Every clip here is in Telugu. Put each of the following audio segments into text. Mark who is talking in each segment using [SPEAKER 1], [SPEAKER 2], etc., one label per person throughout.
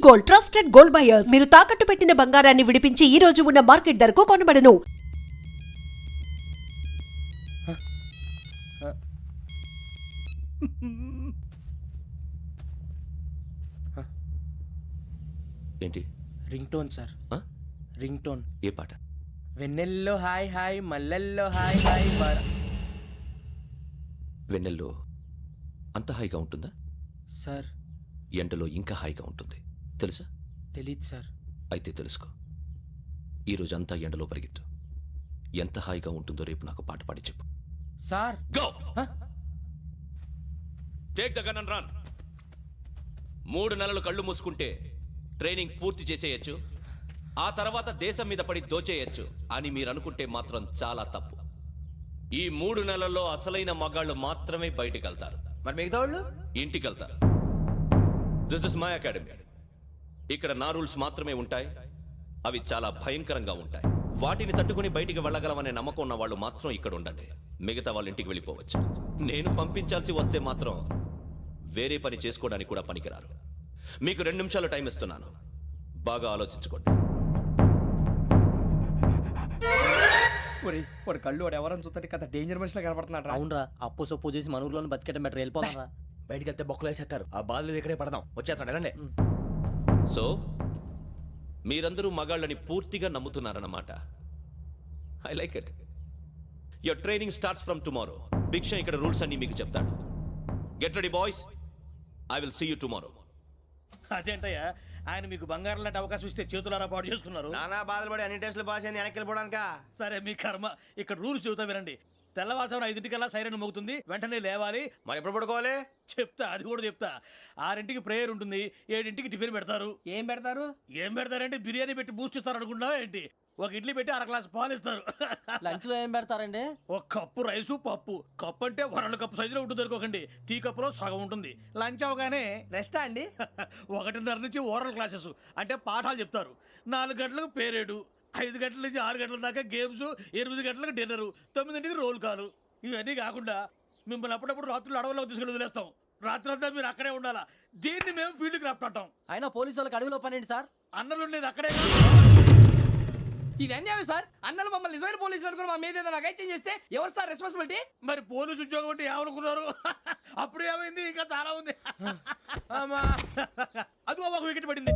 [SPEAKER 1] Gold, trusted gold buyers. మీరు తాకట్టు పెట్టిన బంగారాన్ని విడిపించి ఈ రోజు ఉన్న మార్కెట్ ధరకు కొనబడను.
[SPEAKER 2] ఏంటి?
[SPEAKER 3] Ring tone sir. Ring tone.
[SPEAKER 2] ఏ పాట?
[SPEAKER 3] వెన్నెల్లో హాయ్ హాయ్ మల్లెల్లో హాయ్ హాయ్
[SPEAKER 2] వెన్నెల్లో అంత హాయిగా ఉంటుందా?
[SPEAKER 3] సార్
[SPEAKER 2] ఎండలో ఇంకా హాయిగా ఉంటుంది తెలుసా?
[SPEAKER 3] తెలీదు సార్.
[SPEAKER 2] అయితే తెలుసుకో. ఈరోజు అంతా ఎండలో పరిగెత్తు. ఎంత హాయిగా ఉంటుందో రేపు నాకు పాట పాడి చెప్పు.
[SPEAKER 3] Sir
[SPEAKER 2] go take the gun and run. 3 నెలలు కళ్ళు మూసుకుంటే ట్రైనింగ్ పూర్తి చేసేయచ్చు, ఆ తర్వాత దేశం మీద పడి దోచేయచ్చు అని మీరు అనుకుంటే మాత్రం చాలా తప్పు. ఈ 3 నెలల్లో అసలైన మగాళ్ళు మాత్రమే బయటికి వెళ్తారు.
[SPEAKER 3] మరి మిగతా వాళ్ళు
[SPEAKER 2] ఇంటికి వెళ్తారు. This is my academy. ఇక్కడ నా రూల్స్ మాత్రమే ఉంటాయి. అవి చాలా భయంకరంగా ఉంటాయి. వాటిని తట్టుకుని బయటికి వెళ్ళగలమనే నమ్మకం ఉన్న వాళ్ళు మాత్రం ఇక్కడ ఉండండి. మిగతా వాళ్ళు ఇంటికి వెళ్ళిపోవచ్చు. నేను పంపించాల్సి వస్తే మాత్రం వేరే పని చేసుకోవడానికి కూడా పనికిరారు. మీకు 2 నిమిషాలు టైం ఇస్తున్నాను. బాగా ఆలోచించుకోండి.
[SPEAKER 3] వాడు కళ్ళు వాడు ఎవరైనా చూస్తే కదా డేంజర్ మనిషిలో కనపడుతున్నాడు.
[SPEAKER 4] అవునరా, అప్పు సొప్పు చేసి మన ఊర్లో బతికేట బెటర్ వెళ్ళిపోతారా.
[SPEAKER 3] బయటికి వెళ్తే బొక్కలు వేసేస్తారు. ఆ బాధలు ఇక్కడే పడదాం. వచ్చేస్తాడు వెళ్ళండి.
[SPEAKER 2] సో మీరందరూ మగాళ్ళని పూర్తిగా నమ్ముతున్నారన్నమాట. I like it. Your training starts from tomorrow. Bhiksha ఇక్కడ రూల్స్ అన్ని మీకు చెప్తాడు. Get ready boys. I will see you tomorrow.
[SPEAKER 5] అదేంటయ్యా, ఆయన మీకు బంగారం లాంటి అవకాశం ఇస్తే చేతులారా పాటు చేసుకున్నారు.
[SPEAKER 3] నానా బాధలు పడి అన్ని టెస్టులు పాస్ అయింది వెనక్కి వెళ్ళిపోవడానికా?
[SPEAKER 5] సరే మీ కర్మ. ఇక్కడ రూల్స్ చెబుతా వినండి. తెల్లవారుజామున 5 సైరన్ మోగుతుంది, వెంటనే లేవాలి.
[SPEAKER 3] మరి ఎప్పుడు పడుకోవాలి?
[SPEAKER 5] చెప్తా, అది కూడా చెప్తా. 6 ప్రేయర్ ఉంటుంది, 7 టిఫిన్ పెడతారు.
[SPEAKER 3] ఏం పెడతారు?
[SPEAKER 5] ఏం పెడతారంటే బిర్యానీ పెట్టి బూస్ట్ ఇస్తారు అనుకుంటున్నావా ఏంటి? ఒక ఇడ్లీ పెట్టి 1 గ్లాస్ పాలు ఇస్తారు.
[SPEAKER 4] లంచ్ లో ఏం పెడతారండి?
[SPEAKER 5] ఒక కప్పు రైసు పప్పు. కప్పు అంటే 1 కప్పు సైజులో ఉంటుంది అనుకోకండి. టీ కప్పులో సగం ఉంటుంది. లంచ్ అవగానే
[SPEAKER 3] రెస్టా అండి?
[SPEAKER 5] 1:30 నుంచి ఓరల్ క్లాసెస్ అంటే పాఠాలు చెప్తారు. 4 గంటలకు పేరేడు, 5 గంటల నుంచి 6 గంటల దాకా గేమ్స్, 8 గంటలకు డిన్నరు, 9ంటికి రోల్ కాలు. ఇవన్నీ కాకుండా మిమ్మల్ని అప్పుడప్పుడు రాత్రులు అడవుల్లో తీసుకుని వదిలేస్తాం. రాత్రి అంతా మీరు అక్కడే ఉండాలా. దీన్ని మేము ఫీల్డ్ క్రాఫ్ట్ అంటాం.
[SPEAKER 4] అయినా పోలీసు వాళ్ళకి అడవిలో పని ఏంటి సార్?
[SPEAKER 5] అన్నలు ఉండేది అక్కడే.
[SPEAKER 3] ఇది అన్యాయం సార్. అన్నలు మమ్మల్ని నిజమైన పోలీసులు అనుకుని మా మీద ఏదైనా అగైత్యం చేస్తే ఎవరు సార్ రెస్పాన్సిబిలిటీ?
[SPEAKER 5] మరి పోలీసు ఉద్యోగం అంటే ఏమనుకున్నారు? అప్పుడు ఏమైంది, ఇంకా చాలా ఉంది. అది ఒక వికెట్ పడింది.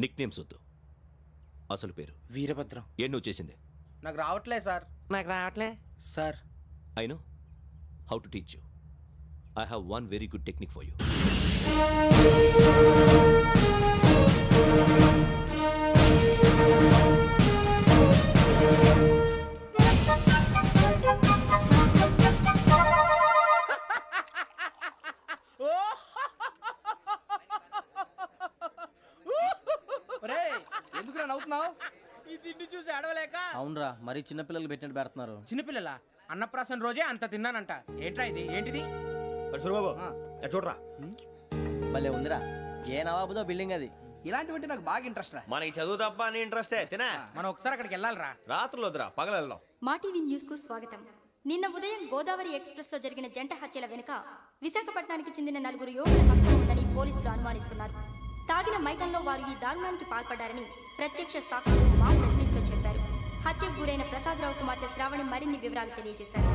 [SPEAKER 2] నిక్ నేమ్స్ వద్దు, అసలు పేరు.
[SPEAKER 3] వీరభద్రం.
[SPEAKER 2] ఏం నువ్వు చేసింది?
[SPEAKER 3] నాకు రావట్లే సార్. నాకు రావట్లే sir.
[SPEAKER 2] I know how to teach you. I have one very good technique for you.
[SPEAKER 3] ఎందుకు నవ్వుతున్నావు? ఈ తిండి చూసి అడవలేక.
[SPEAKER 4] అవునరా, మరీ చిన్నపిల్లలు పెట్టినట్టు పెడుతున్నారు.
[SPEAKER 3] చిన్నపిల్లల అన్నప్రాసన రోజే అంత తిన్నానంట. ఏంట్రా ఇది? ఏంటిది? సూరిబాబు చూడరా.
[SPEAKER 4] భలే ఉందిరా. ఏ నవాబుదో బిల్డింగ్ అది.
[SPEAKER 3] ఇలాంటివంటే నాకు బాగా ఇంట్రెస్ట్ రా.
[SPEAKER 6] మనకి చదువు తప్ప అని ఇంట్రెస్టే. తినా
[SPEAKER 3] మనం ఒకసారి అక్కడికి వెళ్ళాలిరా.
[SPEAKER 6] రాత్రులు వద్దురా, పగలు వెళ్దాం.
[SPEAKER 7] మా టీవీ న్యూస్ కు స్వాగతం. నిన్న ఉదయం గోదావరి ఎక్స్ప్రెస్ లో జరిగిన జంట హత్యల వెనుక విశాఖపట్నానికి చెందిన 4 యువకుల హస్తం ఉందని పోలీసులు అనుమానిస్తున్నారు. తాగిన మైకంలో వారు ఈ దారుణానికి పాల్పడ్డారని ప్రత్యక్ష సాక్షులు మా ప్రతినిధితో చెప్పారు. హత్యకు గురైన ప్రసాదరావు కుమార్తె శ్రావణి మరిన్ని వివరాలు తెలియజేశారు.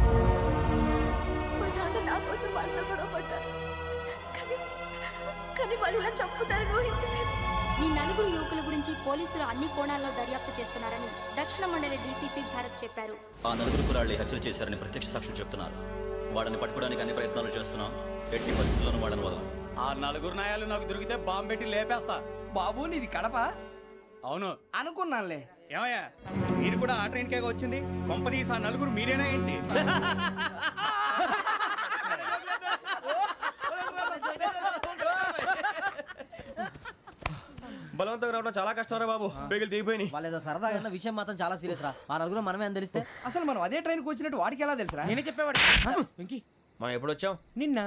[SPEAKER 7] ఈ 4 యువకుల గురించి పోలీసులు అన్ని కోణాల్లో దర్యాప్తు చేస్తున్నారని దక్షిణ మండలి డీసీపీ భరత్ చెప్పారు.
[SPEAKER 8] ఆ 4 కుర్రాళ్ళు హత్యలు చేశారని ప్రత్యక్ష సాక్షులు చెప్తున్నారు. వాళ్ళని పట్టుకోవడానికి అన్ని ప్రయత్నాలు చేస్తున్నాం. ఎట్టి పరిస్థితుల్లోనూ వాళ్ళని వదలం. ఆ నలుగురు నాయాలు నాకు దొరికితే బాంబు పెట్టి లేపేస్తా.
[SPEAKER 3] బాబు నీది కడప
[SPEAKER 8] అవును.
[SPEAKER 3] అనుకున్నానులే.
[SPEAKER 5] ఏమయ్యా మీరు కూడా ఆ ట్రైన్ కేగా వచ్చింది కంపెనీ ఆ నలుగురు మీరేనా ఏంటి?
[SPEAKER 6] బలవంతంగా రావడం చాలా కష్టం రా బాబు, బేగులు దిగిపోయినాయి.
[SPEAKER 4] వాళ్ళు ఏదో సరదాగా అన్న విషయం మాత్రం చాలా సీరియస్ రా. ఆ నలుగురు మనమే అని తెలిస్తే
[SPEAKER 3] అసలు మనం అదే ట్రైన్కి వచ్చినట్టు వాడికి ఎలా తెలుసురా?
[SPEAKER 8] నేనే చెప్పేవాడు. వెంకీ
[SPEAKER 6] మనం ఎప్పుడు వచ్చాం?
[SPEAKER 8] నిన్న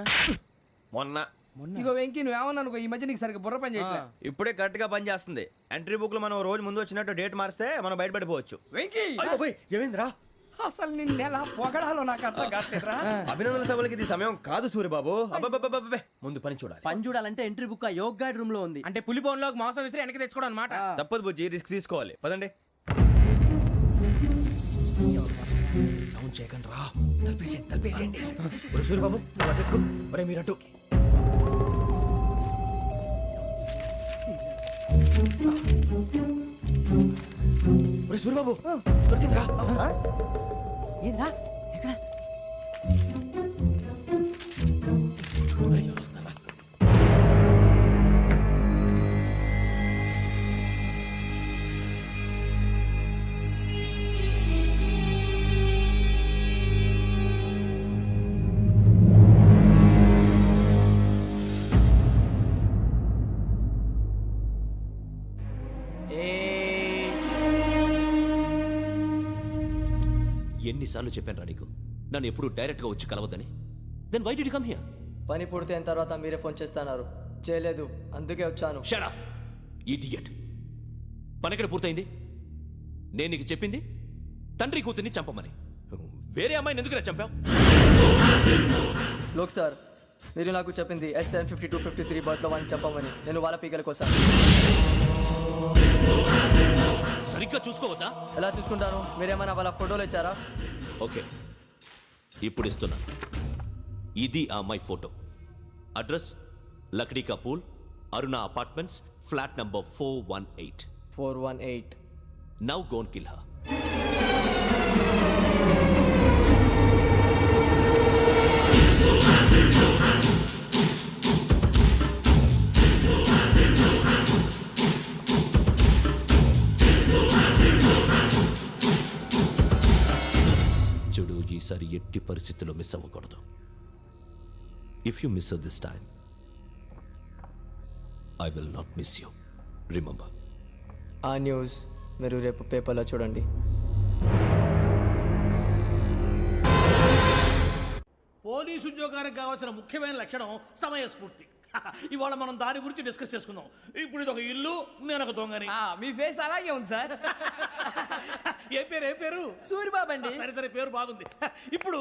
[SPEAKER 6] మొన్న.
[SPEAKER 3] ఇగో వెంకీ నువ్వేమన్నా అనుకో, ఈ మధ్య నీకు సరిగ్గా బుర్ర పని చేయట్లే.
[SPEAKER 6] ఇప్పుడే కరెక్ట్ గా పని చేస్తుంది. ఎంట్రీ బుక్ లో మనం రోజు ముందు వచ్చినట్టు డేట్ మారిస్తే మనం బయటపడిపోవచ్చు.
[SPEAKER 3] వెంకీ
[SPEAKER 6] ఏమైందిరా?
[SPEAKER 3] అసలు నిన్న ఎలా పొగడాలో నాకు అర్థం కాట్లేదురా.
[SPEAKER 6] అభినందన సభలకి ఇది సమయం కాదు సూర్యబాబు. అబ్బబ్బబ్బబ్బబ్బే, ముందు పని చూడాలి.
[SPEAKER 4] పని చూడాలంటే ఎంట్రీ బుక్ ఆ యోగ్ గైడ్ రూమ్ లో ఉంది.
[SPEAKER 8] అంటే పులి బోన్లోకి మాంసం విసిరి వెనక్కి తెచ్చుకోవడం అనమాట.
[SPEAKER 6] తప్పదు బుజ్జి, రిస్క్ తీసుకోవాలి. పదండి. సౌండ్ చేయకండి రా. తలపేసేయండి. ఒరే సూర్యబాబు నువ్వు అటు ఎత్తుకో. ఒరే మీరు అటు. ఒరే సూర్యబాబు దొరికిందిరా.
[SPEAKER 4] ఏంద్రా ఎక్కడ?
[SPEAKER 6] ఒరే, ఎవరు వస్తున్నారా?
[SPEAKER 2] ఎన్నిసార్లు చెప్పాను రా నీకు నన్ను ఎప్పుడు డైరెక్ట్ గా వచ్చి కలవద్దని? Then why did you come here?
[SPEAKER 9] పని పూర్తయిన తర్వాత మీరే ఫోన్ చేస్తున్నారు. చేయలేదు, అందుకే వచ్చాను.
[SPEAKER 2] Shut up idiot. పని ఎక్కడ పూర్తయింది? నేను నీకు చెప్పింది తండ్రి కూతుర్ని చంపమని. వేరే అమ్మాయిని ఎందుకు చంపావు?
[SPEAKER 9] లోక్ సార్, మీరు నాకు చెప్పింది SN5253 బర్త్లో వాడిని చంపమని. నేను వాళ్ళ పీకల కోసం.
[SPEAKER 2] సరిగ్గా చూసుకోవద్దా?
[SPEAKER 9] ఎలా చూసుకుంటాను? మీరేమైనా వాళ్ళ ఫోటోలు ఇచ్చారా?
[SPEAKER 2] ఓకే, ఇప్పుడు ఇస్తున్నా. ఇది ఆ అమ్మాయి ఫోటో. అడ్రస్ లక్డీ కా pool, Aruna apartments, flat number 418.
[SPEAKER 9] 418.
[SPEAKER 2] Now go and kill her. చూడు, ఈసారి ఎట్టి పరిస్థితుల్లో మిస్ అవ్వకూడదు. If you miss this time I will not miss you. Remember.
[SPEAKER 9] ఆ న్యూస్ మీరు రేపు పేపర్లో చూడండి.
[SPEAKER 5] పోలీసు ఉద్యోగానికి కావాల్సిన ముఖ్యమైన లక్షణం సమయస్ఫూర్తి. ఇవాళ మనం దాని గురించి డిస్కస్ చేసుకుందాం. ఇప్పుడు ఇది ఒక ఇల్లు, నేను ఒక దొంగని.
[SPEAKER 3] మీ ఫేస్ అలాగే ఉంది సార్.
[SPEAKER 5] ఏ పేరు?
[SPEAKER 3] సూరిబాబు అండి.
[SPEAKER 5] సరే పేరు బాగుంది. ఇప్పుడు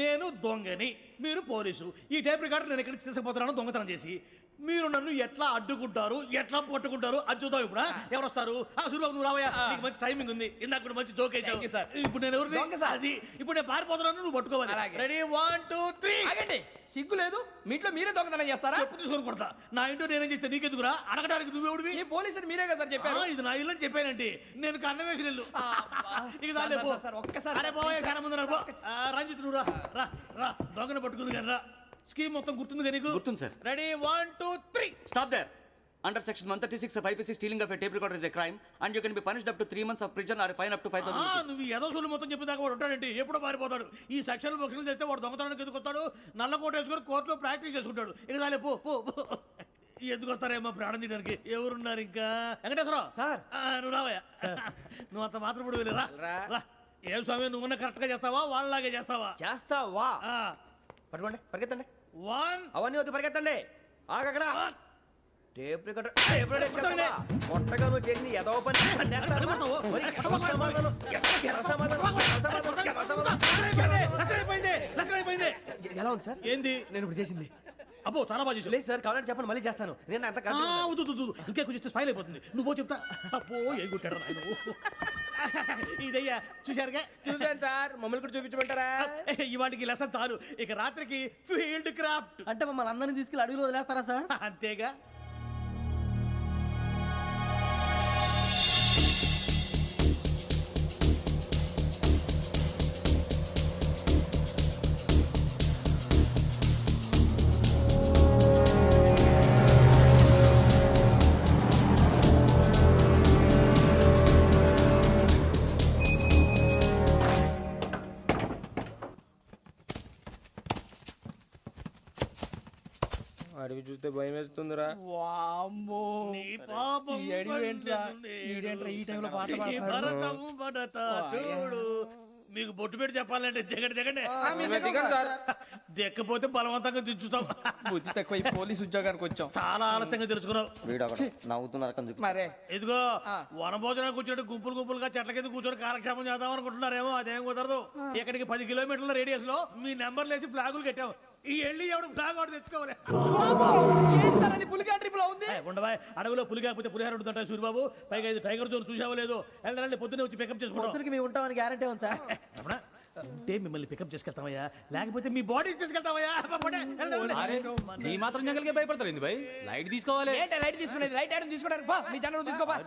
[SPEAKER 5] నేను దొంగని, మీరు పోలీసు. ఈ టైప్ రికార్డు నేను ఎక్కడికి తీసుకుపోతున్నాను దొంగతనం చేసి. మీరు నన్ను ఎట్లా అడ్డుకుంటారు, ఎట్లా పట్టుకుంటారు అది చూద్దాం. ఇప్పుడు ఎవరు వస్తారు? సూరిబాబు నువ్వు రావయ్యా, నీకు మంచి టైమింగ్ ఉంది. ఇందాక కూడా మంచి జోక్ వేసావు సార్. ఇప్పుడు నేను ఎవరు? అది ఇప్పుడు నేను పారిపోతున్నాను, నువ్వు పట్టుకోవాలి. రెడీ 1 2 3.
[SPEAKER 3] ఆగండి, సిగ్గు లేదు? మీ ఇంట్లో మీరే దొంగతనం చేస్తారా?
[SPEAKER 5] చెప్పు తీసుకొని కొడతా. నా ఇంట్లో నేనేం చేస్తే నీకెందుకురా? అడగడానికి నువ్వెవడివి?
[SPEAKER 3] ఈ పోలీసులు మీరే కదా సార్ చెప్పారు.
[SPEAKER 5] ఇది నా ఇల్లు అని చెప్పానంటే నేను కన్నవేసిన ఇల్లు. ఇక చాలే పో.
[SPEAKER 3] ఒక్కసారి
[SPEAKER 5] అరే పోయే కాన ముందు రంజిత్ నువ్వు రా రా దొంగను పట్టుకుంది కానీ రా. స్కీమ్ మొత్తం గుర్తుంది కానీ నీకు?
[SPEAKER 10] గుర్తుంది sir.
[SPEAKER 5] Ready 1 2 3.
[SPEAKER 10] Stop there. Under section 136 of IPC, stealing of a tape recorder is a crime and you can be punished up to 3 months of prison or a fine up to 5,000 rupees.
[SPEAKER 5] నువ్వు ఏదో సూలు మొత్తం చెప్పేదాకా వాడు ఉంటాడంటే ఎప్పుడో పారిపోతాడు. ఈ సెక్షన్లు బొక్షన్లు చేస్తే వాడు దొంగతనానికి ఎందుకు వస్తాడు? నల్ల కోట వేసుకొని కోర్టులో ప్రాక్టీస్ చేసుకుంటాడు. ఇక చాలే పో పో. ఎందుకు వస్తారేమో ప్రాణం తీయడానికి. ఎవరున్నారు ఇంకా? వెంకటేశ్వరరావు సార్, నువ్వు రావయ్యా. నువ్వు అంత మాత్రం ఇప్పుడు వెళ్ళి రా. ఏం స్వామి, నువ్వు కరెక్ట్ గా చేస్తావా వాళ్ళలాగే చేస్తావా?
[SPEAKER 6] చేస్తావా? పట్టుకోండి, పరిగెత్తండి.
[SPEAKER 5] 1
[SPEAKER 6] అవన్నీ వద్దు, పరిగెత్తండి. ఆగక్కడ టేప్ రికార్డర్ కొట్టగా నువ్వు చేసింది ఏదో పని. ఎలా ఉంది సార్?
[SPEAKER 5] ఏంది
[SPEAKER 6] నేను ఇప్పుడు చేసింది?
[SPEAKER 5] అబ్బో చాలా బాగా చేసావు.
[SPEAKER 6] లేదు సార్, కావాలంటే చెప్పండి, మళ్ళీ చేస్తాను. నేను అంత
[SPEAKER 5] ఇంకే కొంచెం స్మైల్ అయిపోతుంది. నువ్వు చెప్తా. అబ్బో ఏ గుట్టాడు ఇదయ్యా. చూశారుగా?
[SPEAKER 8] చూసాను సార్. మమ్మల్ని కూడా చూపించమంటారా?
[SPEAKER 5] ఇవాటికి లెసన్ చాలు. ఇక రాత్రికి ఫీల్డ్ క్రాఫ్ట్.
[SPEAKER 4] అంటే మమ్మల్ని అందరినీ తీసుకెళ్ళి అడుగులో వదిలేస్తారా సార్?
[SPEAKER 5] అంతేగా.
[SPEAKER 8] చూస్తే భయం వేస్తుందిరా.
[SPEAKER 3] వామ్మో
[SPEAKER 5] నీ పాపం
[SPEAKER 3] ఈ అడివి ఏంట్రా?
[SPEAKER 5] పండుతుంది.
[SPEAKER 3] ఈడేంట్రా ఈ టైంలో పాట
[SPEAKER 5] ఈ
[SPEAKER 3] పాడుతున్నాడు?
[SPEAKER 5] భరతము భరత చూడు. మీకు బొట్టు పెట్టి చెప్పాలంటే దిగండి
[SPEAKER 8] మేము దిగం సార్.
[SPEAKER 5] దిక్కపోతే బలవంతంగా దించుతాం.
[SPEAKER 3] బుద్ధి తక్కువ ఈ పోలీస్ ఉద్యోగానికి వచ్చాం.
[SPEAKER 5] చాలా ఆలస్యంగా తెలుసుకున్నావు.
[SPEAKER 4] వీడు అక్కడ నవ్వుతున్నారు కని చూపి.
[SPEAKER 3] మరే
[SPEAKER 5] ఇదిగో వనభోజనానికి కూర్చోటి గుంపులుగా చెట్ల కింద కూర్చొని కాలక్షేపం చేద్దాం అనుకుంటున్నారేమో, అదేం కుదరదు. ఇక్కడికి 10 కిలోమీటర్ల రేడియస్ లో మీ నెంబర్లు వేసి ఫ్లాగులు కట్టాం. ఈ వెళ్ళి ఎవడు ఫ్లాగ్ ఒకటి తెచ్చుకోవాలి.
[SPEAKER 3] ఏంటి సార్ అది పులిగా ట్రిప్ లో ఉంది?
[SPEAKER 5] ఉండవా, అడవిలో పులి కాకపోతే పులిహార ఉంటుంటాయి సూరిబాబు. పైగా ఇది టైగర్ జోన్ చూసావో లేదో. వెళ్ళండి పొద్దున్నే వచ్చి పికప్ చేసుకుంటాం.
[SPEAKER 4] పొద్దునకి మేము ఉంటామని గ్యారంటీ ఉంది సార్.
[SPEAKER 5] రమణ, ఉంటే మిమ్మల్ని పికప్ చేసుకెళ్తామయ్యా, లేకపోతే మీ బాడీ తీసుకెళ్తామయ్యా. పోనీ, వెళ్ళండి.
[SPEAKER 8] అరే నీ మాత్రం జంగల్కే భయపడతారు ఏంది భయ్? లైట్ తీసుకోవాలి.
[SPEAKER 3] ఏంటి లైట్ తీసుకునేది? లైట్ ఐటమ్ తీసుకోవడానికి పా, నీ జనరు తీసుకోపా.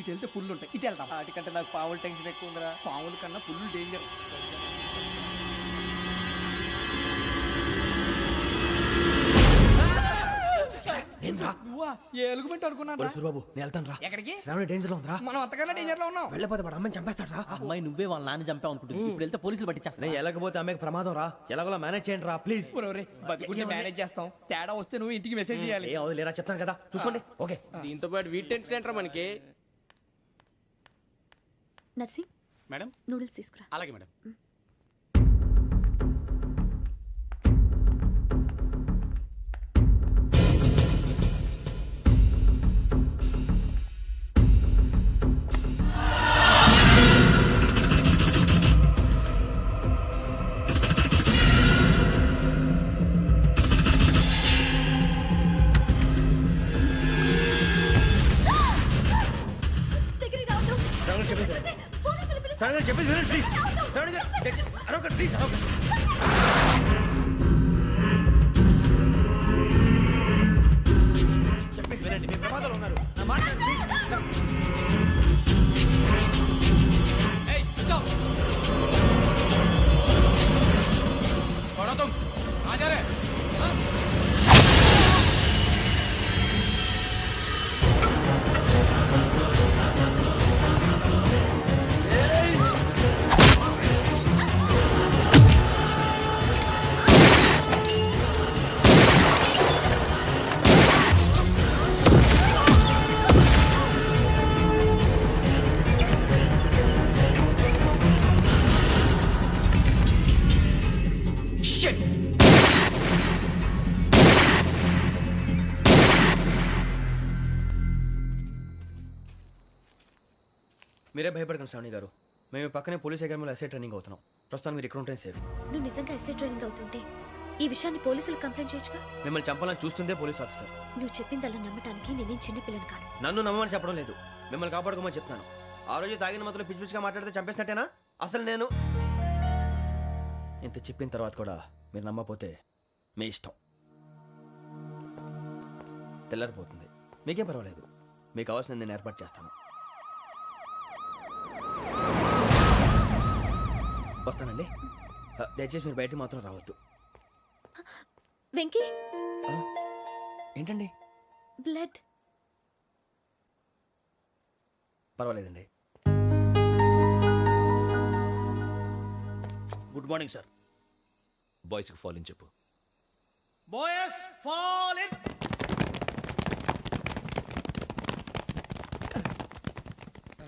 [SPEAKER 3] ఇటు వెళ్తే పుల్లు ఉంటాయి, ఇటు వెళ్తాం.
[SPEAKER 4] వాటికంటే నాకు పావులు టెన్షన్ ఎక్కువ ఉందిరా.
[SPEAKER 3] పాముల కన్నా పుల్లు డేంజర్. నువ్వా? ఏ ఎలుగుబెట్టి అనుకున్నాను.
[SPEAKER 6] సూరిబాబు నేను వెళ్తాను రా.
[SPEAKER 3] ఎక్కడికి?
[SPEAKER 6] శ్రావణి డేంజర్ లో ఉందిరా.
[SPEAKER 3] మనం అంతకన్నా డేంజర్ లో ఉన్నాం.
[SPEAKER 6] వెళ్ళపోతే వాడు అమ్మని చంపేస్తాడు రా.
[SPEAKER 4] అమ్మాయి నువ్వే వాళ్ళ నాన్న చంపావు అనుకుంటుంది. ఇప్పుడు వెళ్తే పోలీసులు పట్టించేస్తా.
[SPEAKER 6] నేను వెళ్ళకపోతే అమ్మకి ప్రమాదం రా. ఎలాగోలా మేనేజ్ చేయండి రా ప్లీజ్.
[SPEAKER 3] బతికుంటే మేనేజ్ చేస్తాం. తేడా వస్తే నువ్వు ఇంటికి మెసేజ్ చేయాలి.
[SPEAKER 6] ఏ అవదు లేరా, చెప్తాను కదా, చూసుకోండి. ఓకే.
[SPEAKER 8] దీంతో పాటు వీటి టెన్షన్ ఏంట్రా మనకి.
[SPEAKER 7] నర్సి
[SPEAKER 8] మేడం
[SPEAKER 7] నూడిల్స్ తీసుకురా.
[SPEAKER 8] అలాగే మేడం.
[SPEAKER 6] శ్రావణి చెప్పేసి వినండి ప్లీజ్. శ్రావణి గారు అరొకటి ప్లీజ్. చెప్పేసి వినండి, మీ ప్రమాదాలు ఉన్నారు. నా మాట వినండి, ప్లీజ్.
[SPEAKER 8] ఏయ్ స్టాప్. छोड़ो तुम, आ जा रहे.
[SPEAKER 6] మీరే భయపడకండి శ్రావణి గారు. మేము పక్కనే పోలీస్ అకాడమీలో ఎస్ఐ ట్రైనింగ్ అవుతున్నాం. ప్రస్తుతానికి మీరు ఇక్కడ ఉంటే సేఫ్.
[SPEAKER 7] నువ్వు నిజంగా ఎస్ఐ ట్రైనింగ్ అవుతుంటే ఈ విషయాన్ని పోలీసులకు కంప్లైంట్ చేయొచ్చుగా.
[SPEAKER 6] మిమ్మల్ని చంపాలని చూస్తుందే పోలీస్ ఆఫీసర్.
[SPEAKER 7] నువ్వు చెప్పిందల్లా నమ్మటానికి నేనేం చిన్నపిల్లని కాను.
[SPEAKER 6] నన్ను నమ్మమని చెప్పడం లేదు, మిమ్మల్ని కాపాడుకోమని చెప్తాను. ఆ రోజు తాగిన మొదలు పిచ్చి పిచ్చిగా మాట్లాడితే చంపేసినట్టేనా? అసలు నేను ఇంత చెప్పిన తర్వాత కూడా మీరు నమ్మపోతే మీ ఇష్టం. తెల్లారిపోతుంది, మీకేం పర్వాలేదు. మీకు కావాల్సిన నేను ఏర్పాటు చేస్తాను. వస్తానండి. దయచేసి మీరు బయట మాత్రం రావద్దు.
[SPEAKER 7] వెంకీ
[SPEAKER 6] ఏంటండి?
[SPEAKER 7] బ్లడ్.
[SPEAKER 5] పర్వాలేదండి. Good morning sir.
[SPEAKER 2] బాయ్స్కి ఫాల్ ఇన్ చెప్పు.
[SPEAKER 5] Boys fall in.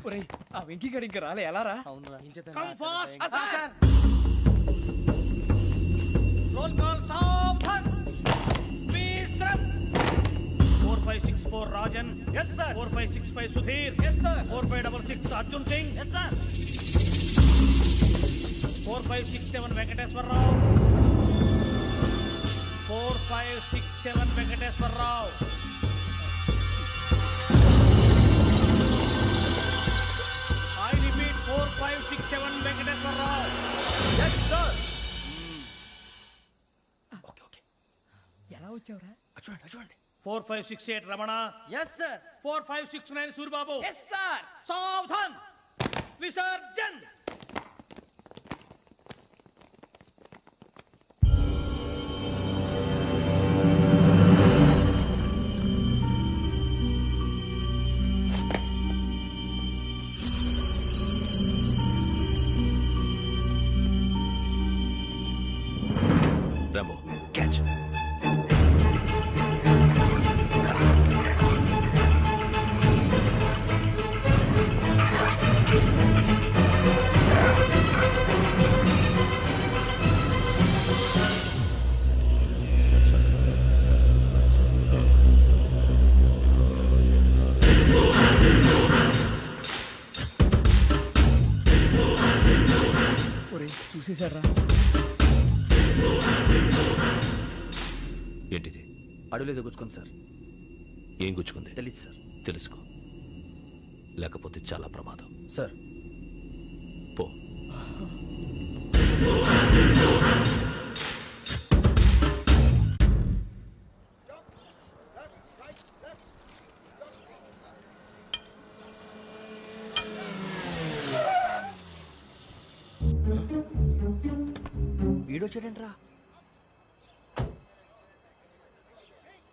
[SPEAKER 3] ఒరేయ్ ఆ వెంకీ గడి ఇంకా రాలే, ఎలా రా?
[SPEAKER 5] Come fast sir. Roll call సావధాన్. విశ్రమ్. 4564 Rajan. yes sir. 4565 Sudheer. yes sir. 4566 Arjun Singh. yes sir. 4567 Venkateswararao. 4567 Venkateswararao. I repeat 4567 Venkateswararao. yes sir. Okay okay.
[SPEAKER 3] ఎలా వచ్చావురా?
[SPEAKER 5] చూడండి 4568 Ramana.
[SPEAKER 4] Yes sir.
[SPEAKER 5] 4569 Suribabu.
[SPEAKER 3] Yes sir.
[SPEAKER 5] సావధాన్. విసర్జన్.
[SPEAKER 2] రాంబో
[SPEAKER 3] తీసారా?
[SPEAKER 2] ఏంటిది?
[SPEAKER 6] అడవిలో గుచ్చుకుంది సార్.
[SPEAKER 2] ఏం గుచ్చుకుంది?
[SPEAKER 6] తెలియదు సార్.
[SPEAKER 2] తెలుసుకో, లేకపోతే చాలా ప్రమాదం.
[SPEAKER 6] సార్
[SPEAKER 2] పో.
[SPEAKER 6] వీడొచ్చాడేంట్రా?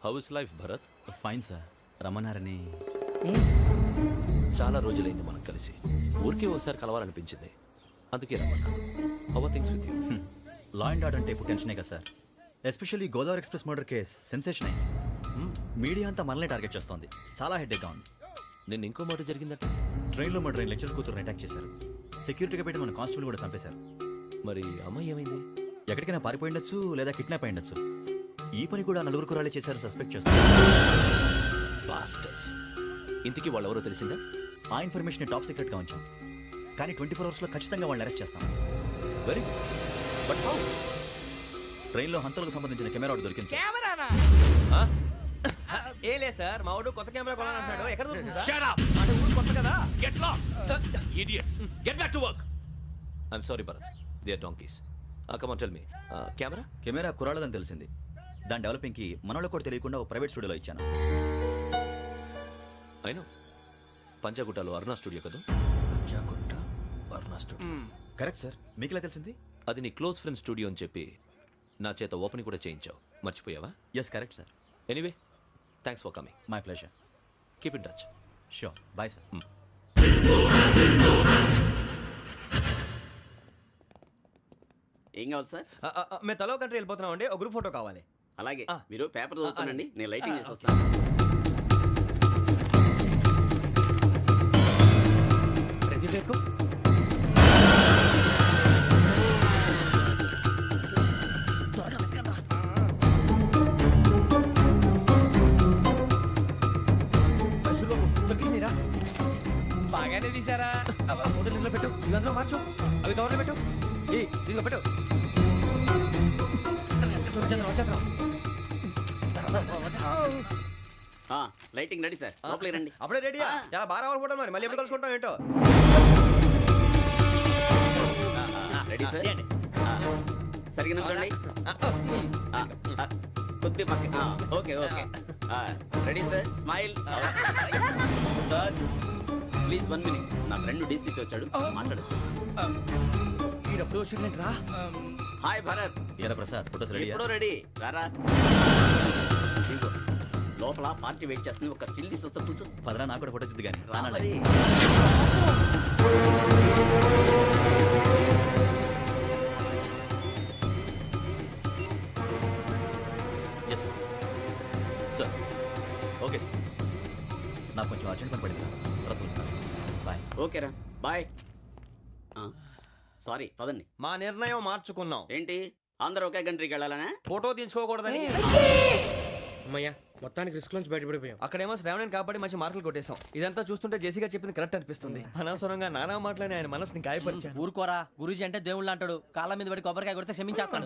[SPEAKER 2] How is life Bharat?
[SPEAKER 10] Fine sir, రమ్మన్నారని.
[SPEAKER 2] చాలా రోజులైంది మనం కలిసి. ఊరికే ఒకసారి కలవాలనిపించింది, అందుకే రమ్మన్నా. How are things with you?
[SPEAKER 10] Law and order అంటే ఇప్పుడు టెన్షనే కదా sir. Especially Godavari express murder case sensation అయింది. మీడియా అంతా మనల్ని టార్గెట్ చేస్తోంది. చాలా హెడ్ఏక్గా ఉంది.
[SPEAKER 2] నిన్న ఇంకో మాట జరిగిందట.
[SPEAKER 10] ట్రైన్లో మా ట్రైన్ లెక్చర్ కూతురుని అటాక్ చేశారు. సెక్యూరిటీగా పెట్టి మన కానిస్టేబుల్ కూడా చంపేశారు.
[SPEAKER 2] మరి అమ్మాయి ఏమైంది?
[SPEAKER 10] ఎక్కడికైనా పారిపోయి ఉండొచ్చు, లేదా కిడ్నాప్ అయి ఉండొచ్చు. ఈ పని కూడా నలుగురు కురాలే చేశారు సస్పెక్ట్ చేస్తారు.
[SPEAKER 2] బాస్టర్స్. ఇంతకీ వాళ్ళెవరో తెలిసిందా?
[SPEAKER 10] ఆ ఇన్ఫర్మేషన్ టాప్ సీక్రెట్గా ఉంచాం, కానీ 24 అవర్స్లో ఖచ్చితంగా వాళ్ళని అరెస్ట్ చేస్తాం.
[SPEAKER 2] Very but how?
[SPEAKER 10] ట్రైన్లో హంతలకు సంబంధించిన కెమెరా ఒకటి దొరికింది సార్.
[SPEAKER 3] కెమెరానా?
[SPEAKER 6] ఏ లే సార్, మా వాడు కొత్త కెమెరా కొనాలంటున్నాడు. ఎక్కడ దొరుకుతుంది సార్?
[SPEAKER 2] Shut up!
[SPEAKER 6] అంటే ఊరు కొత్త కదా.
[SPEAKER 2] Get lost! Idiots! Get back to work! I'm sorry, Bharat. They are donkeys. Come on, tell me. Camera?
[SPEAKER 10] Camera కురాలదని తెలిసింది. దాని డెవలపింగ్కి మనోళ్ళకి కూడా తెలియకుండా ఒక ప్రైవేట్ స్టూడియోలో ఇచ్చాను.
[SPEAKER 2] I know. పంజాగుట్టలో అరుణ స్టూడియో కదా?
[SPEAKER 6] జాగుట్ట వర్ణ స్టూడియో.
[SPEAKER 10] Correct sir. మీకు ఎలా తెలిసింది?
[SPEAKER 2] అది నీ క్లోజ్ ఫ్రెండ్ స్టూడియో అని చెప్పి నా చేత ఓపెన్ కూడా చేయించావు. మర్చిపోయావా?
[SPEAKER 10] Yes correct sir.
[SPEAKER 2] Anyway, thanks for coming.
[SPEAKER 10] My pleasure.
[SPEAKER 2] Keep in touch.
[SPEAKER 10] Sure. Bye sir.
[SPEAKER 11] ఏం కావాలి సార్?
[SPEAKER 6] మేము తలో కంట్రీ వెళ్ళిపోతున్నాం అండి. ఒక గ్రూప్ ఫోటో కావాలి.
[SPEAKER 11] అలాగే,
[SPEAKER 6] ఆ.
[SPEAKER 11] మీరు పేపర్ చదువుతానండి, నేను లైటింగ్ చేసి వస్తాను.
[SPEAKER 6] ప్రదీప్ ఎక్కువ
[SPEAKER 3] బాగానే తీసారా?
[SPEAKER 6] ఫోటోలు ఇందులో పెట్టు, ఇవి అందులో మార్చు, అవి కవర్లో పెట్టు, ఇదిగో పెట్టు.
[SPEAKER 11] లైటింగ్ రెడీ సార్, లోపలికి రండి.
[SPEAKER 6] అప్పుడే రెడీ. చాలా బాగా రావాలి ఫోటో. మరి మళ్ళీ ఎప్పుడు కలుసుకుంటాం ఏంటో.
[SPEAKER 11] Ready sir. సరిగ్గా నుంచోండి. కొద్ది పక్క. Okay okay. Ready sir. Smile. Please 1 minute. నా ఫ్రెండ్ డీసీకి వచ్చాడు, మాట్లాడచ్చు.
[SPEAKER 6] ఈడప్పుడు వచ్చిందంటరా.
[SPEAKER 11] హాయ్ భరత్.
[SPEAKER 10] ఏరా ప్రసాద్, ఫోటోస్ రెడీ?
[SPEAKER 11] ఎప్పుడో రెడీ. రారా. ఇదిగో, లోపల పార్టీ వెయిట్ చేస్తుంది. ఒక స్టిల్ తీసి వస్తా, కూర్చో.
[SPEAKER 10] పదరా, నాకు కూడా ఫోటో తిద్ది కానీ.
[SPEAKER 11] రా మరి.
[SPEAKER 10] Yes sir. Sir okay sir. నాకు కొంచెం అర్జెంట్ పని పడింది, తర్వాత చూస్తాను. బాయ్.
[SPEAKER 11] ఓకేరా, బాయ్. సారీ, పదండి.
[SPEAKER 6] మా నిర్ణయం మార్చుకున్నాం.
[SPEAKER 11] ఏంటి, అందరూ ఒకే కంట్రీకి వెళ్ళాలనే?
[SPEAKER 6] ఫోటో తీసుకోకూడదని.
[SPEAKER 3] అమ్మయ్యా, మొత్తానికి రిస్క్ నుంచి బయటపడిపోయాం.
[SPEAKER 6] అక్కడేమో శ్రావణిని కాబట్టి మంచి మార్కులు కొట్టేశాం. ఇదంతా చూస్తుంటే జేసీగా చెప్పింది కరెక్ట్ అనిపిస్తుంది. అనవసరంగా నానా మాటలని ఆయన మనసుని గాయపరిచాను.
[SPEAKER 4] ఊరుకోరా, గురూజీ అంటే దేవుళ్ళు అంటాడు. కాళ్ళ మీద పడి కొబ్బరికాయ కొడితే క్షమించేస్తాను.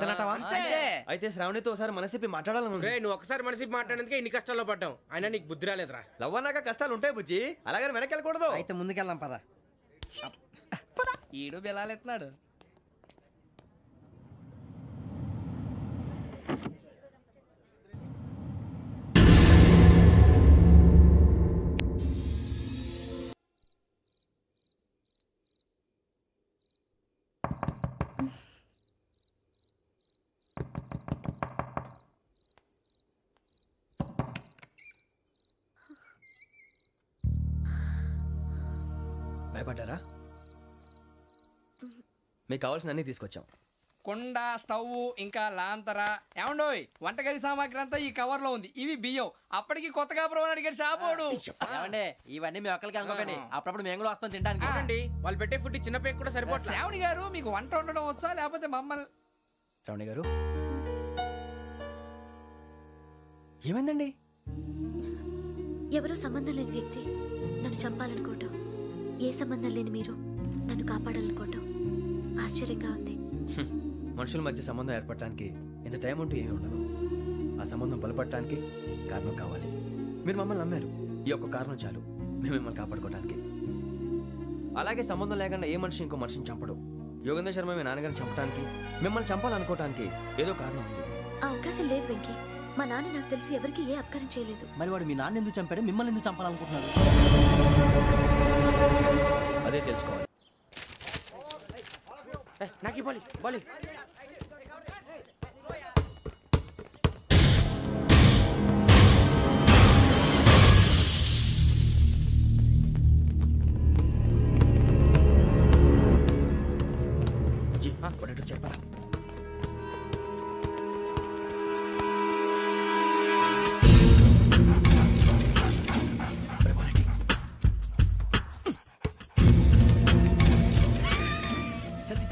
[SPEAKER 6] అయితే శ్రావణితో ఒకసారి మనసిప్పి మాట్లాడాలను.
[SPEAKER 3] నువ్వు ఒకసారి మనిషి మాట్లాడేందుకే ఇన్ని కష్టాల్లో పడ్డాం. అయినా నీకు బుద్ధి రాలేదురా.
[SPEAKER 6] లవ్ అన్నాక కష్టాలు ఉంటాయి బుజ్జి, అలాగని వెనక్కి వెళ్ళకూడదు.
[SPEAKER 4] అయితే ముందుకెళ్దాం పద.
[SPEAKER 3] ఈడు బెలాలెత్తున్నాడు.
[SPEAKER 6] భయపడ్డారా? మీకు కావాల్సిన అన్ని తీసుకొచ్చాం.
[SPEAKER 3] కుండ, స్టవ్, ఇంకా లాంతర. ఏమండోయ్, వంటగది సామాగ్రి అంతా ఈ కవర్ లో ఉంది. ఇవి బియ్యం. అప్పటికి కొత్తగా ప్రవణ అడిగాడు షాపోడు.
[SPEAKER 4] ఏమండి, ఇవన్నీ మీ ఒక్కరికి అనుకోకండి, అప్పుడప్పుడు మేము కూడా వస్తాం తినడానికి.
[SPEAKER 3] వాళ్ళు పెట్టే ఫుడ్ చిన్న పేక్ కూడా సరిపోతుంది. శ్రావణి గారు, మీకు వంట వండడం వచ్చా, లేకపోతే మమ్మల్ని?
[SPEAKER 6] శ్రావణి గారు, ఏమైందండి?
[SPEAKER 7] ఎవరో సంబంధం లేని వ్యక్తి నన్ను చంపాలనుకోవటం, ఏ సంబంధం లేని మీరు నన్ను కాపాడాలనుకోవటం ఆశ్చర్యంగా ఉంది.
[SPEAKER 6] మనుషుల మధ్య సంబంధం ఏర్పడటానికి ఇంత టైం ఉంటే ఏమీ ఉండదు. ఆ సంబంధం బలపడటానికి కారణం కావాలి. మీరు మమ్మల్ని నమ్మారు, ఈ ఒక్క కారణం చాలు మేము మిమ్మల్ని కాపాడుకోవడానికి. అలాగే సంబంధం లేకుండా ఏ మనిషి ఇంకో మనిషిని చంపడు. యోగేంద్ర శర్మ మీ నాన్నగారిని చంపడానికి, మిమ్మల్ని చంపాలనుకోవటానికి ఏదో కారణం ఉంది.
[SPEAKER 7] ఆ అవకాశం లేదు వెంకీ. మా నాన్న నాకు తెలిసి ఎవరికి ఏ అపకారం చేయలేదు.
[SPEAKER 4] మరి వాడు మీ నాన్న ఎందుకు చంపాడు, మిమ్మల్ని ఎందుకు చంపాలనుకుంటున్నాడు?
[SPEAKER 6] అదే తెలుసుకోవాలి. నాకు బాలి బాలి చెప్పరా? జల్దీ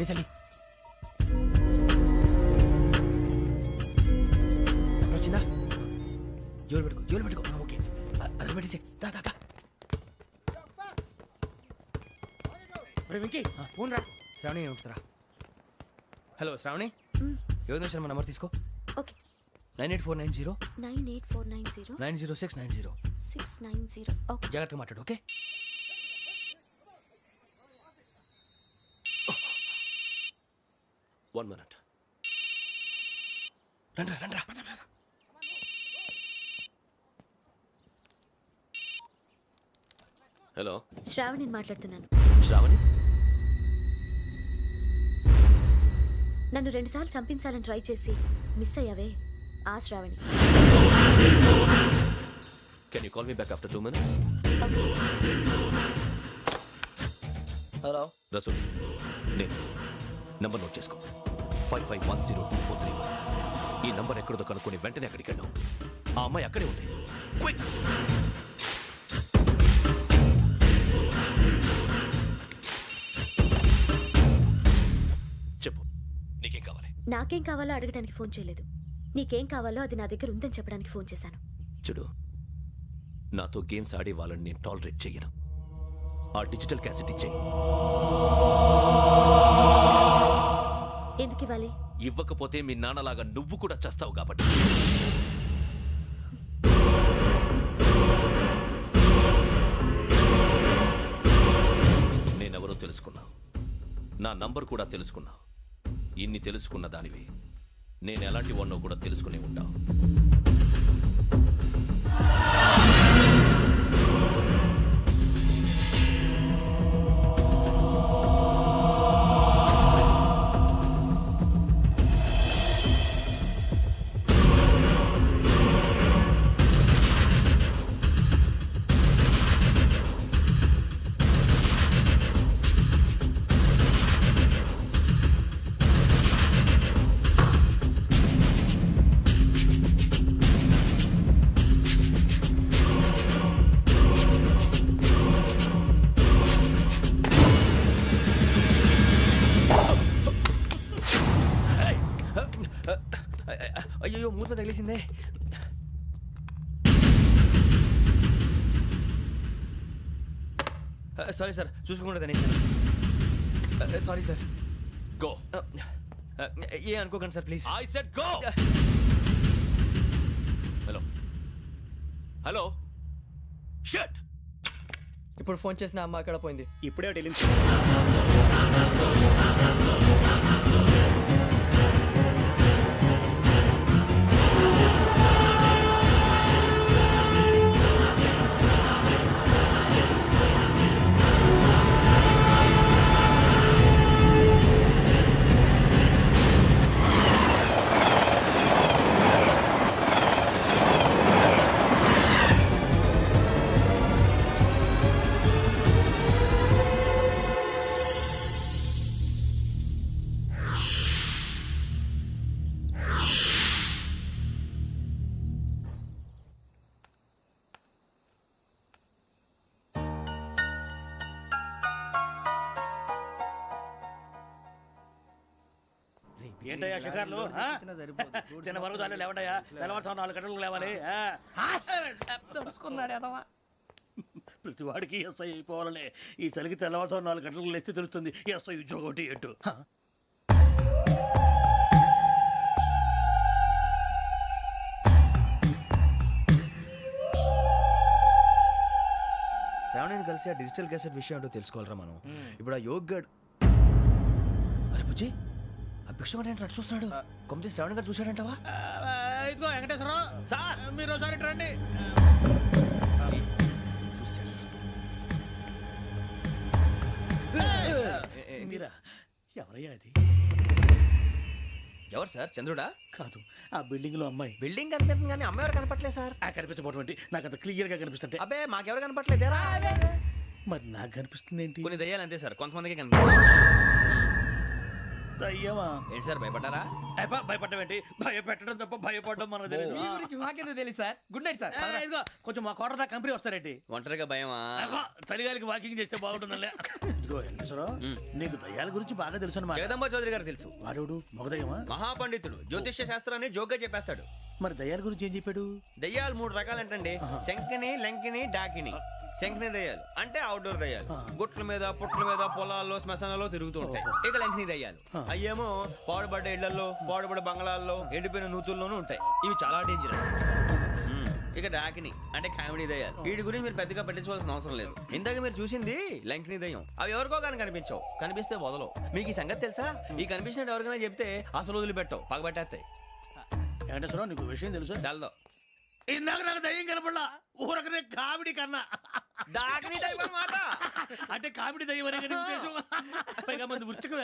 [SPEAKER 6] చలి వచ్చిందా? జోలు పెట్టుకో. ఓకే, అది పెట్టేసి దా. వెంకీ ఫోన్ రా. శ్రావణి ఉంటుందిరా. హలో శ్రావణి, యోగేంద్ర శర్మ నంబర్ తీసుకో.
[SPEAKER 7] ఓకే.
[SPEAKER 6] 98490
[SPEAKER 7] 98490
[SPEAKER 6] 90690.
[SPEAKER 7] 690. ఓకే.
[SPEAKER 6] జాగ్రత్తగా మాట్లాడు. ఓకే.
[SPEAKER 2] One minute.
[SPEAKER 6] రండ్రా.
[SPEAKER 2] హలో,
[SPEAKER 7] శ్రావణిని మాట్లాడుతున్నాను.
[SPEAKER 2] శ్రావణి?
[SPEAKER 7] నన్ను 2 సార్లు చంపించాలని ట్రై చేసి మిస్ అయ్యావే, ఆ Shravani.
[SPEAKER 2] Can you call me back after 2 minutes?
[SPEAKER 9] Hello
[SPEAKER 2] Rasool, నేను నంబర్ నోట్ చేసుకో. 55102435. ఈ నంబర్ ఎక్కడదో కనుక్కొని వెంటనే అక్కడికి వెళ్ళాం. ఆ అమ్మాయి అక్కడే ఉంది. క్విక్! చెప్పు, నీకేం కావాలి?
[SPEAKER 7] నాకేం కావాలో అడగడానికి ఫోన్ చేయలేదు. నీకేం కావాలో అది నా దగ్గర ఉందని చెప్పడానికి ఫోన్ చేశాను.
[SPEAKER 2] చూడు, నాతో గేమ్స్ ఆడే వాళ్ళని నేను టాలరేట్ చెయ్యను. ఆ డిజిటల్ క్యాసెట్ ఇచ్చేయి.
[SPEAKER 7] ఎందుకు ఇవ్వాలి?
[SPEAKER 2] ఇవ్వకపోతే మీ నాన్నలాగా నువ్వు కూడా చస్తావు కాబట్టి. నేనెవరో తెలుసుకున్నావు, నా నంబర్ కూడా తెలుసుకున్నావు. ఇన్ని తెలుసుకున్న దానివి నేను ఎలాంటి వాడినో కూడా తెలుసుకునే ఉంటావు.
[SPEAKER 6] అయ్యో, మూత తగిలేసిందే. సారీ సార్, చూసుకోకుండా తినేసాను. Sorry sir.
[SPEAKER 2] గో.
[SPEAKER 6] ఏ అనుకోకండి sir, please.
[SPEAKER 2] I said go. Hello shut.
[SPEAKER 9] ఇప్పుడు ఫోన్ చేసిన అమ్మ అక్కడ పోయింది.
[SPEAKER 6] ఇప్పుడే వెళ్ళింది.
[SPEAKER 5] ఏంటయ్యా షికార్లు? తిన్న వరకు దాన్ని లేవండయ్యా. తెల్లవారుతో 4 గంటలకు లేవాలి. ప్రతివాడికి ఎస్ఐ అయిపోవాలనే ఈ చలికి తెల్లవారుతో 4 గంటలకు లేస్తే తెలుస్తుంది ఎస్ఐ ఉద్యోగం ఒకటి ఎటు.
[SPEAKER 6] శ్రావణిని కలిసి ఆ డిజిటల్ క్యాసెట్ విషయం ఏంటో తెలుసుకోవాలరా మనం. ఇప్పుడు ఆ యోగ్ గడ్ అరే బుజ్జి ఆ భిక్షం ఏంటంటే అటు చూస్తున్నాడు. కొమ్మిది శ్రావణి గారు చూశాడంటావా?
[SPEAKER 5] ఇదిగో వెంకటేశ్వరరావు సార్, మీరు ఒకసారి ఇటు రండి. మీరా ఎవరయ్యా అది?
[SPEAKER 6] ఎవరు సార్? చంద్రుడా?
[SPEAKER 5] కాదు, ఆ బిల్డింగ్ లో అమ్మాయి.
[SPEAKER 6] బిల్డింగ్ కనిపిస్తుంది కానీ అమ్మ ఎవరు కనపట్లేదు సార్.
[SPEAKER 5] ఆ కనిపించబోటువంటి నాకు అంత క్లియర్ గా కనిపిస్తుంటే.
[SPEAKER 6] అబ్బే మాకెవరు కనపట్లేదేరా?
[SPEAKER 5] మరి నాకు కనిపిస్తుంది ఏంటి?
[SPEAKER 6] కొన్ని దయ్యాలు అంతే సార్, కొంతమందికి కనిపిస్తుంది.
[SPEAKER 5] దయ్యమా?
[SPEAKER 6] ఏంటి సార్ భయపడ్డారా?
[SPEAKER 5] భయపడడం ఏంటి? భయపెట్టడం తప్ప భయపడడం మనకు తెలియదు.
[SPEAKER 3] మీ గురించి మాకెందుకు తెలుసు సార్. Good night sir.
[SPEAKER 5] ఇదిగో కొంచెం మా కోట దాకా కంపెనీ వస్తారేంటి?
[SPEAKER 6] ఒంటరిగా భయమా?
[SPEAKER 5] చలిగాలికి వాకింగ్ చేస్తే బాగుంటుందిలే. ఇదిగో వెంకటేశ్వరరావు, నీకు దయ్యాల గురించి బాగా తెలుసు అన్నమాట.
[SPEAKER 6] జగదంబ చౌదరి గారు తెలుసు.
[SPEAKER 5] వాడు మగదయ్యమా?
[SPEAKER 6] మహాపండితుడు, జ్యోతిష్య శాస్త్రాన్ని జోగ్గా చెప్పేస్తాడు.
[SPEAKER 5] మరి దయ్యాల గురించి ఏం చెప్పాడు?
[SPEAKER 6] దయ్యాలు 3 రకాలంటండి. శంకిని, లంకిని, డాకిని. శంకిని దయ్యాలు అంటే అవుట్డోర్ దయ్యాలు, గుట్ల మీద పుట్ల మీద పొలాల్లో శ్మశానాల్లో తిరుగుతూ ఉంటాయి. ఇక లంకిని దయ్యాలు అయ్యేమో పాడుబడ్డ ఇళ్లలో, పాడుబడ్డ బంగ్లాల్లో, ఎండిపోయిన నూతుల్లోనూ ఉంటాయి. ఇవి చాలా డేంజరస్. ఇక డాకిని అంటే కామెడీ దయ్యాలు. వీటి గురించి మీరు పెద్దగా పట్టించుకోవాల్సిన అవసరం లేదు. ఇందాక మీరు చూసింది లంకిని దయ్యం. అవి ఎవరికో కానీ కనిపించవు, కనిపిస్తే వదలవు. మీకు ఈ సంగతి తెలుసా? ఈ కనిపించినట్టు ఎవరికైనా చెప్తే అసలు వదిలిపెట్టవు, పగబట్టేస్తాయి.
[SPEAKER 5] వెంకటేశ్వరరావు, నీకు విషయం తెలుసు?
[SPEAKER 6] డల్దో
[SPEAKER 5] ఇందాక నాకు దయ్యం కనపడలా, ఊరకనే కామెడీ కన్నా.
[SPEAKER 6] డాకిని టైప్ అన్నమాట.
[SPEAKER 5] అంటే కామెడీ దయ్యం అనే ఉద్దేశం. పైగా మంది ఉచ్చకం